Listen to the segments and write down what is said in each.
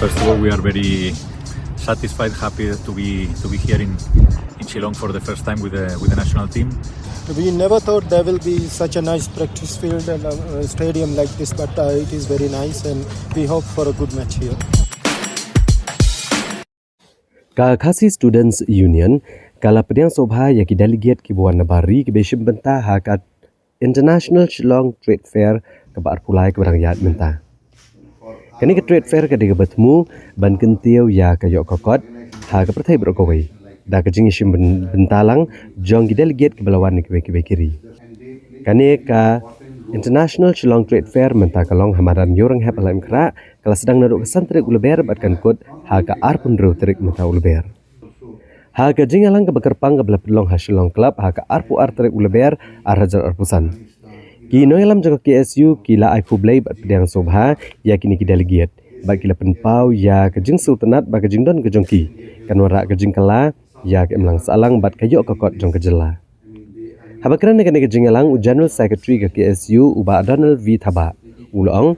First of all, we are very satisfied, happy to be here in Shillong for the first time with the national team. We never thought there will be such a nice practice field and a stadium like this, but it is very nice and we hope for a good match here. Khasi Students Union kala pediang sobha ya ki delegate ki buan nabari ki beshim benta hakat International Shillong Trade Fair ke bar pulai ke barang yat benta. Kani ke trade fair ke diga bertemu ban kentiu ya ke yok kokot ha ke pertai berkoi. Da ke jing ishim bentalang jong ki delegate ke belawan ki kiri. Kani ka International Shillong Trade Fair menta kalong hamaran yorang hep alam kra kala sedang naruk kesan terik uleber batkan kot ha ka arpun ru terik menta uleber. Ha ka jing alang ke bekerpang ke bela pelong ha Shillong Club ha ka arpu ar terik uleber ar hajar arpusan. Ki no alam jaga KSU kila ai publai bat pediang sobha ya kini ki delegate bat kila penpau ya ke jing sultanat ba ke jing don ke jongki kan wara ke jing kala ya ke emlang salang bat kayok kokot jong ke jela. Habakran dengan kejengalang General Secretary ke KSU uba Donald V Thaba ulong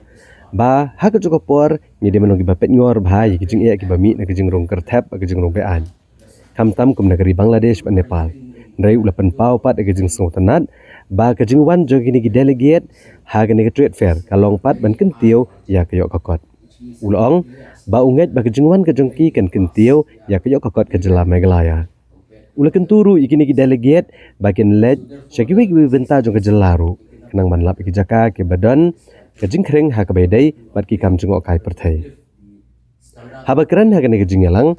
ba ha ke jokopor ni de menongi bapet ngor ba ye kejing ia ki bami na kejing rong kertap ke jing rong bean kam tam kum negeri Bangladesh dan Nepal ndai ulapan pau pat ke jing sultanat ba kejing wan jong kini ki delegate ha ke trade fair kalong pat ban kentiu ya ke yok kokot ulong ba unget ba kejing wan ke jongki kan kentiu ya ke yok kokot ke jela Meghalaya. Ula kenturu ikini ki delegate bagian led syakiwi ki benta jong ke jelaru kenang manlap ki jaka ke badan ke jingkring ha ke bedai bat ki kam jong okai perthai habakran ha ke jingyalang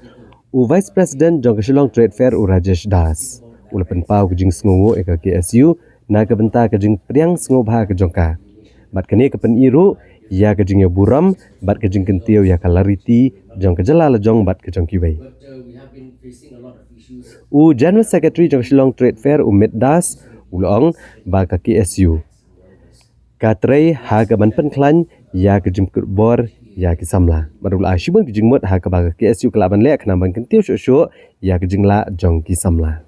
u vice president jong ke Shillong Trade Fair u Rajesh Das ula penpau ke jing sngongo ke KSU na ke benta ke jing priang sngo bha ke jongka bat kene ke peniru ya ke jing buram bat ke jing kentiu ya kalariti jong ke jela lejong bat ke jong kiwei. U General Secretary jong Shillong Trade Fair Umit Das ulong ba ka KSU katrei ha ka ban penklan ya ke jimkut bor ya ke samla marul ashibun ke jingmot ha ka ba ka KSU kelaban lek na ban kentiu syo ya ke jingla jong ki samla.